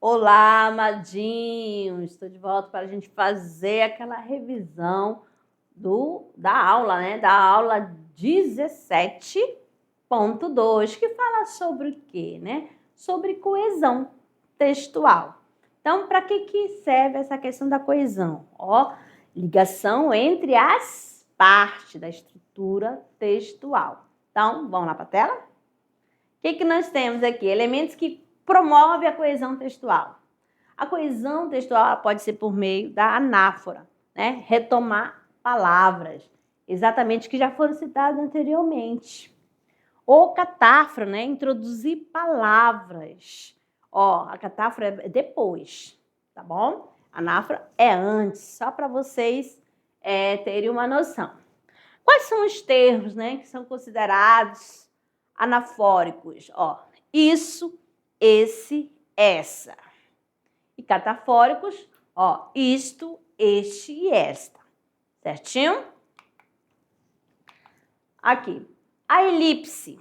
Olá, amadinhos! Estou de volta para a gente fazer aquela revisão da aula, né? Da aula 17.2, que fala sobre o quê, né? Sobre coesão textual. Então, para que serve essa questão da coesão? Ó, ligação entre as partes da estrutura textual. Então, vamos lá para a tela? O que nós temos aqui? Elementos que promove a coesão textual. A coesão textual pode ser por meio da anáfora, né? Retomar palavras, exatamente que já foram citadas anteriormente. Ou catáfora, né? Introduzir palavras. Ó, a catáfora é depois, tá bom? A anáfora é antes, só para vocês terem uma noção. Quais são os termos, né, que são considerados anafóricos? Ó, isso, esse, essa. E catafóricos, ó, isto, este e esta. Certinho? Aqui. A elipse.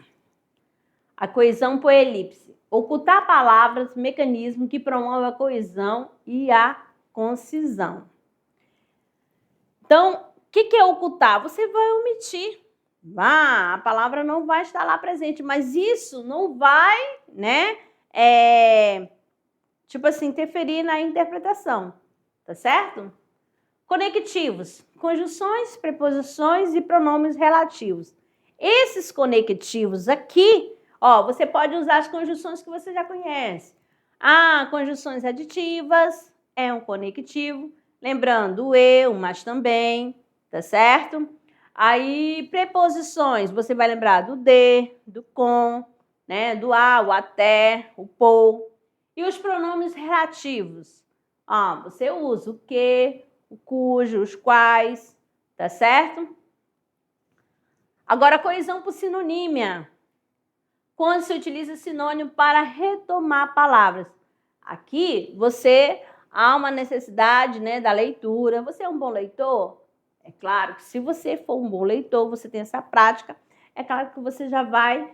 A coesão por elipse. Ocultar palavras, mecanismo que promove a coesão e a concisão. Então, o que é ocultar? Você vai omitir. A palavra não vai estar lá presente, mas isso não vai, né, tipo assim, interferir na interpretação, tá certo? Conectivos, conjunções, preposições e pronomes relativos. Esses conectivos aqui, ó, você pode usar as conjunções que você já conhece. Conjunções aditivas é um conectivo, lembrando o e, o mas também, tá certo? Aí, preposições, você vai lembrar do de, do com, né, do a, o até, o por. E os pronomes relativos? Você usa o que, o cujo, os quais, tá certo? Agora, coesão por sinonímia. Quando se utiliza sinônimo para retomar palavras. Aqui, há uma necessidade, né, da leitura. Você é um bom leitor? É claro que se você for um bom leitor, você tem essa prática, é claro que você já vai,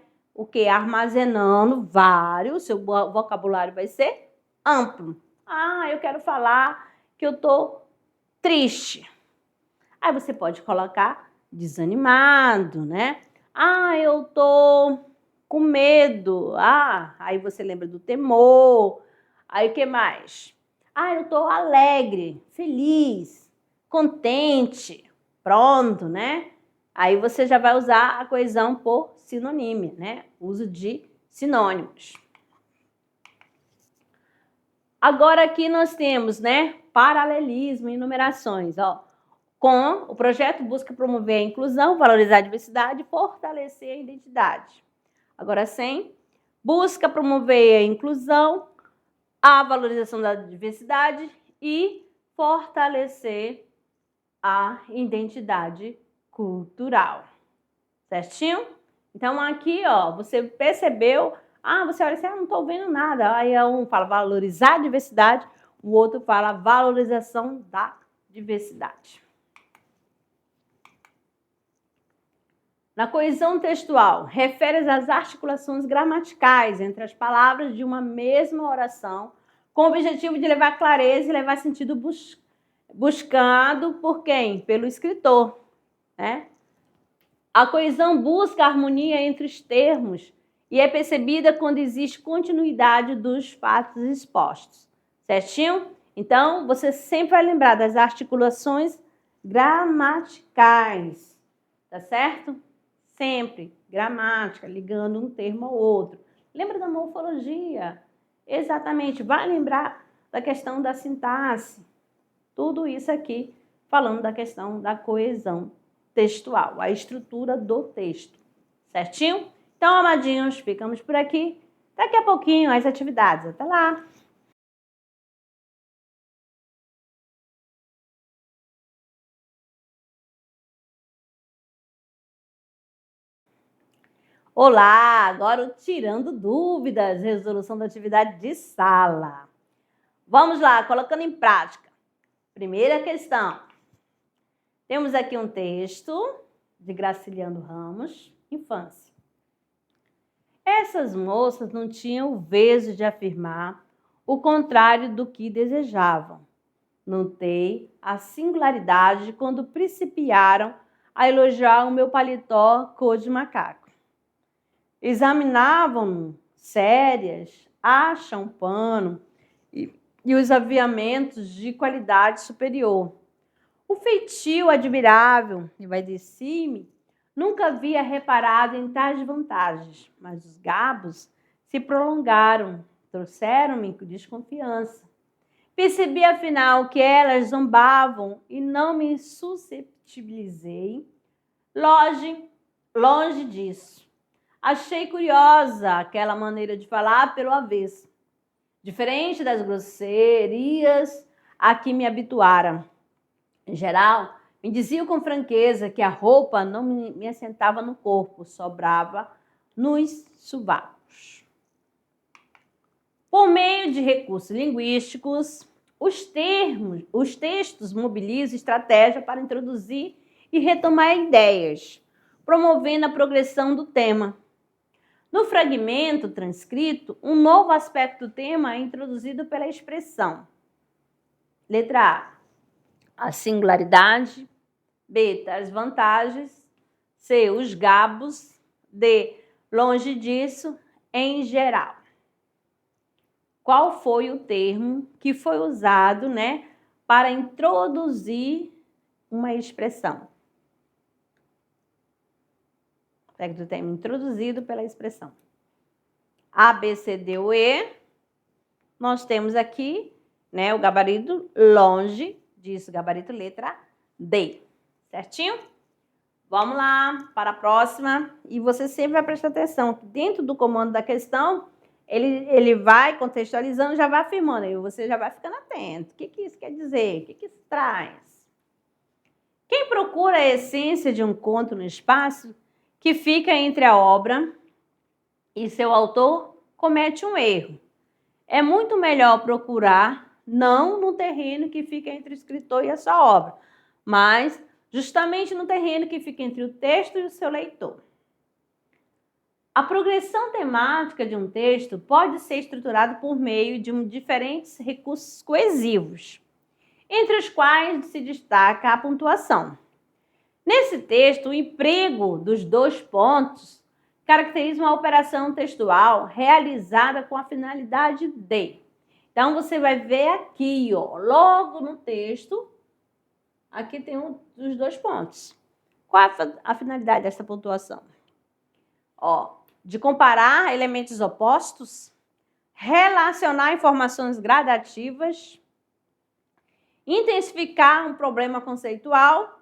armazenando vários, seu vocabulário vai ser amplo. Eu quero falar que eu estou triste. Aí você pode colocar desanimado, né? Eu estou com medo. Aí você lembra do temor. Aí o que mais? Eu estou alegre, feliz, contente. Pronto, né? Aí você já vai usar a coesão por sinonímia, né? Uso de sinônimos. Agora aqui nós temos, né, paralelismo e numerações, ó. Com o projeto busca promover a inclusão, valorizar a diversidade e fortalecer a identidade. Agora sem, busca promover a inclusão, a valorização da diversidade e fortalecer a identidade cultural. Certinho? Então aqui, ó, você percebeu, você olha assim, não estou vendo nada. Aí um fala valorizar a diversidade, o outro fala valorização da diversidade. Na coesão textual, refere às articulações gramaticais entre as palavras de uma mesma oração, com o objetivo de levar clareza e levar sentido buscado por quem? Pelo escritor, né? A coesão busca a harmonia entre os termos e é percebida quando existe continuidade dos fatos expostos. Certinho? Então, você sempre vai lembrar das articulações gramaticais, tá certo? Sempre, gramática, ligando um termo ao outro. Lembra da morfologia? Exatamente, vai lembrar da questão da sintaxe. Tudo isso aqui falando da questão da coesão textual, a estrutura do texto. Certinho? Então, amadinhos, ficamos por aqui. Daqui a pouquinho as atividades. Até lá! Olá! Agora tirando dúvidas, resolução da atividade de sala. Vamos lá, colocando em prática. Primeira questão. Temos aqui um texto de Graciliano Ramos, Infância. Essas moças não tinham o veso de afirmar o contrário do que desejavam. Notei a singularidade quando principiaram a elogiar o meu paletó cor de macaco. Examinavam-no sérias, acham um pano e os aviamentos de qualidade superior. O feitio admirável, e vai dizer-me, nunca havia reparado em tais vantagens, mas os gabos se prolongaram, trouxeram-me desconfiança. Percebi, afinal, que elas zombavam e não me susceptibilizei. Longe disso. Achei curiosa aquela maneira de falar pelo avesso, diferente das grosserias a que me habituara. Em geral, me diziam com franqueza que a roupa não me assentava no corpo, sobrava nos sovacos. Por meio de recursos linguísticos, os textos mobilizam estratégia para introduzir e retomar ideias, promovendo a progressão do tema. No fragmento transcrito, um novo aspecto do tema é introduzido pela expressão. Letra A singularidade. B, as vantagens. C, os gabos. D, longe disso, em geral. Qual foi o termo que foi usado, para introduzir uma expressão? Pega o termo introduzido pela expressão. A, B, C, D ou E. Nós temos aqui, o gabarito longe disso, gabarito letra D. Certinho? Vamos lá para a próxima. E você sempre vai prestar atenção que dentro do comando da questão, ele vai contextualizando, já vai afirmando, e você já vai ficando atento. O que isso quer dizer? O que isso traz? Quem procura a essência de um conto no espaço que fica entre a obra e seu autor comete um erro. É muito melhor procurar não no terreno que fica entre o escritor e a sua obra, mas justamente no terreno que fica entre o texto e o seu leitor. A progressão temática de um texto pode ser estruturada por meio de diferentes recursos coesivos, entre os quais se destaca a pontuação. Nesse texto, o emprego dos 2 pontos caracteriza uma operação textual realizada com a finalidade de. Então, você vai ver aqui, logo no texto, aqui tem os 2 pontos. Qual é a finalidade dessa pontuação? De comparar elementos opostos, relacionar informações gradativas, intensificar um problema conceitual,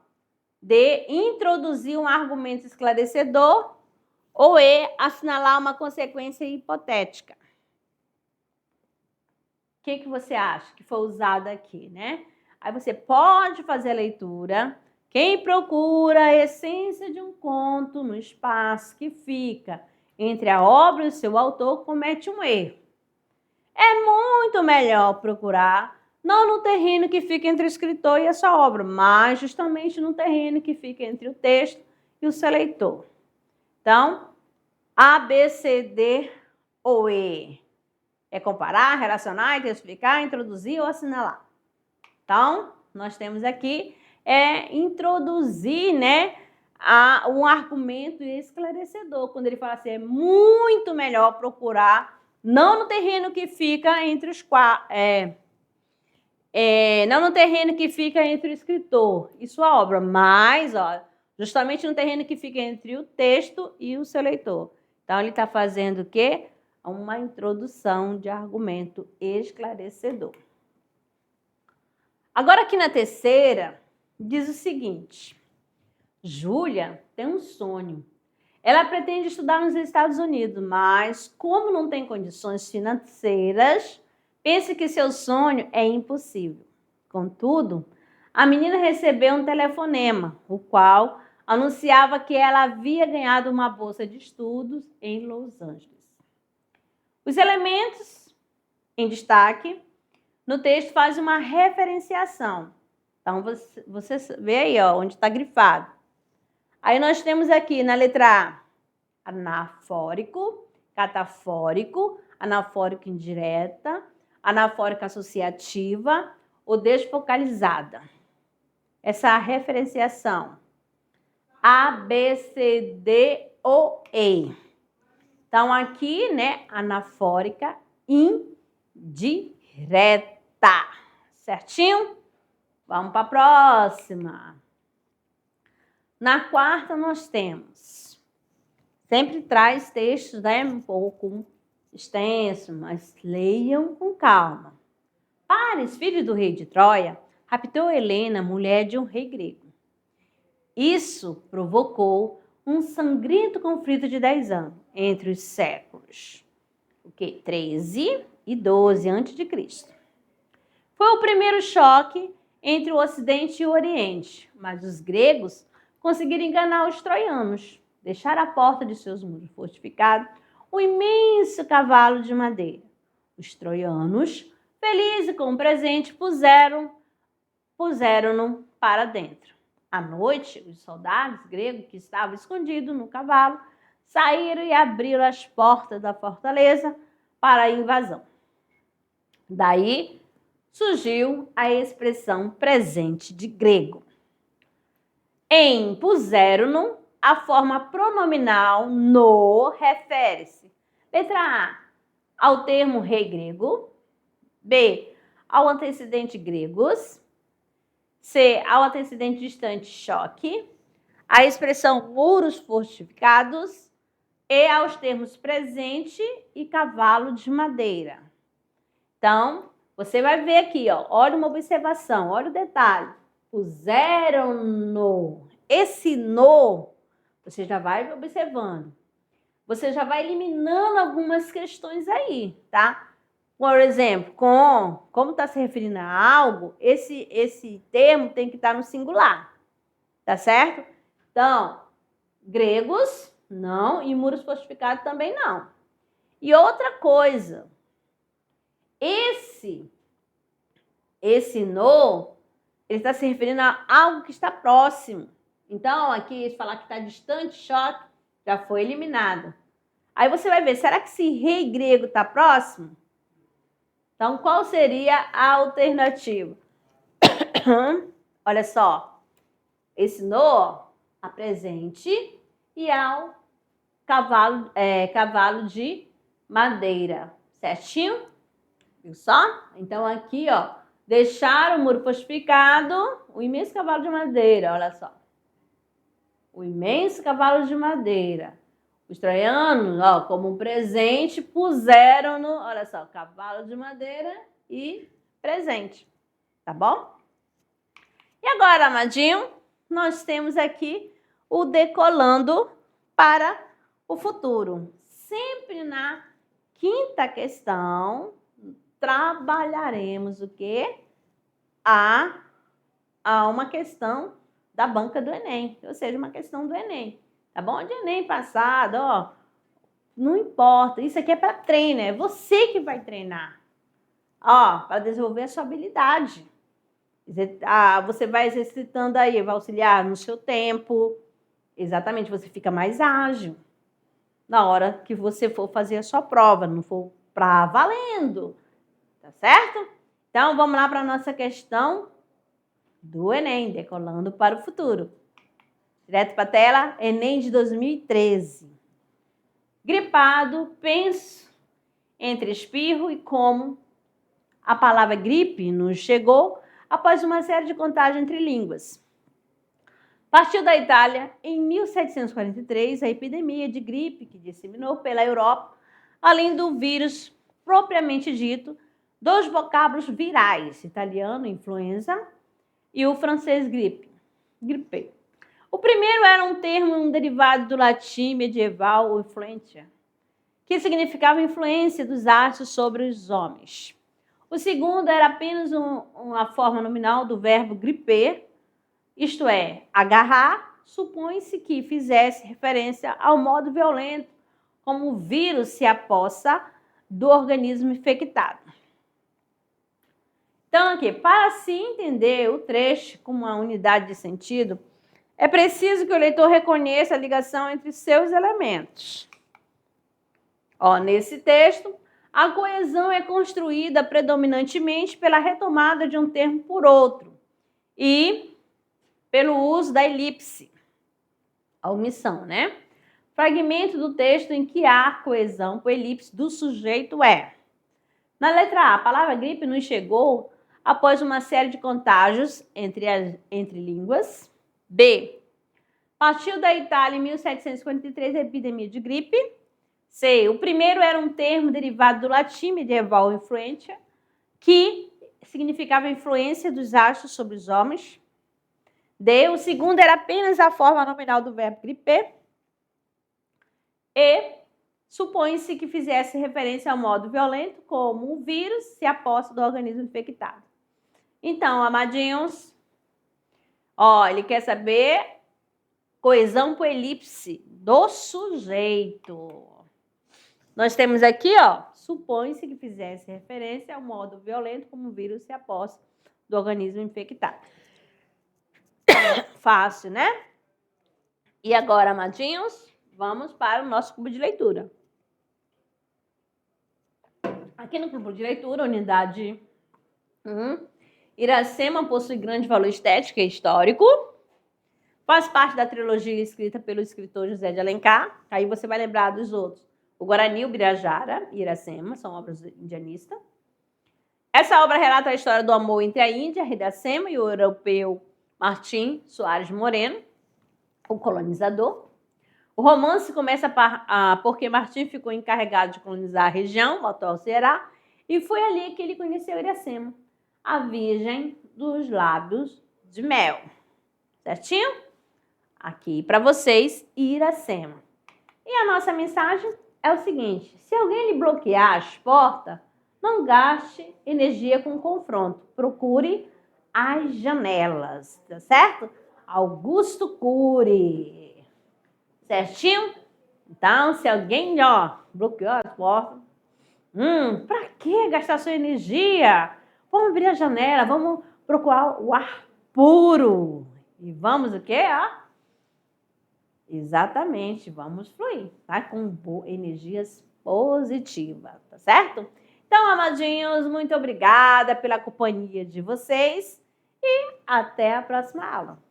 D, introduzir um argumento esclarecedor, ou E, assinalar uma consequência hipotética. O que você acha que foi usado aqui, Aí você pode fazer a leitura. Quem procura a essência de um conto no espaço que fica entre a obra e o seu autor comete um erro. É muito melhor procurar não no terreno que fica entre o escritor e a sua obra, mas justamente no terreno que fica entre o texto e o seu leitor. Então, A, B, C, D ou E. É comparar, relacionar, intensificar, introduzir ou assinalar. Então, nós temos aqui introduzir, um argumento esclarecedor. Quando ele fala assim, é muito melhor procurar não no terreno que fica entre os não no terreno que fica entre o escritor e sua obra, mas justamente no terreno que fica entre o texto e o seu leitor. Então, ele está fazendo o quê? Uma introdução de argumento esclarecedor. Agora, aqui na terceira, diz o seguinte. Júlia tem um sonho. Ela pretende estudar nos Estados Unidos, mas como não tem condições financeiras, pensa que seu sonho é impossível. Contudo, a menina recebeu um telefonema, o qual anunciava que ela havia ganhado uma bolsa de estudos em Los Angeles. Os elementos em destaque no texto fazem uma referenciação. Então, você vê aí, ó, onde está grifado. Aí nós temos aqui na letra A, anafórico, catafórico, anafórico indireta, anafórica associativa ou desfocalizada. Essa referenciação. A, B, C, D ou E. Então, aqui, né, anafórica indireta. Certinho? Vamos para a próxima. Na quarta, nós temos. Sempre traz textos, né, um pouco extenso, mas leiam com calma. Paris, filho do rei de Troia, raptou Helena, mulher de um rei grego. Isso provocou um sangrento conflito de 10 anos entre os séculos 13 e 12 a.C. Foi o primeiro choque entre o Ocidente e o Oriente, mas os gregos conseguiram enganar os troianos, deixar à porta de seus muros fortificados um imenso cavalo de madeira. Os troianos, felizes com o presente, puseram-no para dentro. À noite, os soldados gregos que estavam escondidos no cavalo saíram e abriram as portas da fortaleza para a invasão. Daí surgiu a expressão presente de grego. Em puseram-no, a forma pronominal no refere-se. Letra A, ao termo rei grego. B, ao antecedente gregos. C, ao antecedente distante choque. A expressão muros fortificados. E aos termos presente e cavalo de madeira. Então, você vai ver aqui, ó, olha uma observação, olha o detalhe. Puseram-no. Esse no, você já vai observando. Você já vai eliminando algumas questões aí, tá? Por exemplo, como está se referindo a algo, esse termo tem que estar no singular, tá certo? Então, gregos, não, e muros fortificados também não. E outra coisa, esse no, ele está se referindo a algo que está próximo. Então, aqui, falar que está distante, choque, já foi eliminado. Aí você vai ver, será que esse rei grego está próximo? Então, qual seria a alternativa? Olha só, esse no, a presente e ao cavalo de madeira, certinho? Viu só? Então, aqui, ó, deixar o muro fortificado, o imenso cavalo de madeira, olha só. O imenso cavalo de madeira. Os troianos, ó, como um presente, puseram-no, olha só, cavalo de madeira e presente, tá bom? E agora, amadinho, nós temos aqui o decolando para o futuro. Sempre na quinta questão, trabalharemos o quê? A uma questão da banca do Enem, ou seja, uma questão do Enem. Tá bom? De Enem passado, ó, não importa. Isso aqui é para treino, é você que vai treinar. Ó, para desenvolver a sua habilidade. Você vai exercitando aí, vai auxiliar no seu tempo. Exatamente, você fica mais ágil na hora que você for fazer a sua prova, não for para valendo. Tá certo? Então, vamos lá para a nossa questão do Enem, decolando para o futuro. Direto para a tela, Enem de 2013. Gripado, penso entre espirro e como a palavra gripe nos chegou após uma série de contágio entre línguas. Partiu da Itália em 1743 a epidemia de gripe que disseminou pela Europa, além do vírus propriamente dito, dos vocábulos virais, italiano, influenza, e o francês gripe. O primeiro era um termo derivado do latim medieval, influentia, que significava influência dos astros sobre os homens. O segundo era apenas uma forma nominal do verbo griper, isto é, agarrar, supõe-se que fizesse referência ao modo violento como o vírus se apossa do organismo infectado. Então, aqui, para se entender o trecho como uma unidade de sentido, é preciso que o leitor reconheça a ligação entre seus elementos. Ó, nesse texto, a coesão é construída predominantemente pela retomada de um termo por outro e pelo uso da elipse, a omissão, né? Fragmento do texto em que há coesão por elipse do sujeito é: na letra A, a palavra gripe nos chegou após uma série de contágios entre línguas. B, partiu da Itália em 1753 a epidemia de gripe. C, o primeiro era um termo derivado do latim medieval influentia, que significava influência dos astros sobre os homens. D, o segundo era apenas a forma nominal do verbo griper. E, supõe-se que fizesse referência ao modo violento, como o vírus se aposta do organismo infectado. Então, amadinhos, ó, ele quer saber coesão por elipse do sujeito. Nós temos aqui, ó, supõe-se que fizesse referência ao modo violento, como o vírus se aposta do organismo infectado. Fácil, né? E agora, amadinhos, vamos para o nosso cubo de leitura. Aqui no cubo de leitura, unidade 1, Iracema possui grande valor estético e histórico. Faz parte da trilogia escrita pelo escritor José de Alencar. Aí você vai lembrar dos outros. O Guarani, o Birajara e Iracema são obras indianistas. Essa obra relata a história do amor entre a Índia, Iracema, e o europeu Martim Soares Moreno, o colonizador. O romance começa porque Martim ficou encarregado de colonizar a região, o atual Ceará, e foi ali que ele conheceu Iracema, a virgem dos lábios de mel. Certinho? Aqui para vocês, Iracema. E a nossa mensagem é o seguinte: se alguém lhe bloquear as portas, não gaste energia com confronto. Procure as janelas, tá certo? Augusto Cury. Certinho? Então, se alguém, ó, bloqueou as portas, pra que gastar sua energia? Vamos abrir a janela, vamos procurar o ar puro. E vamos o quê? Ó? Exatamente, vamos fluir, tá? Com energias positivas, tá certo? Então, amadinhos, muito obrigada pela companhia de vocês e até a próxima aula.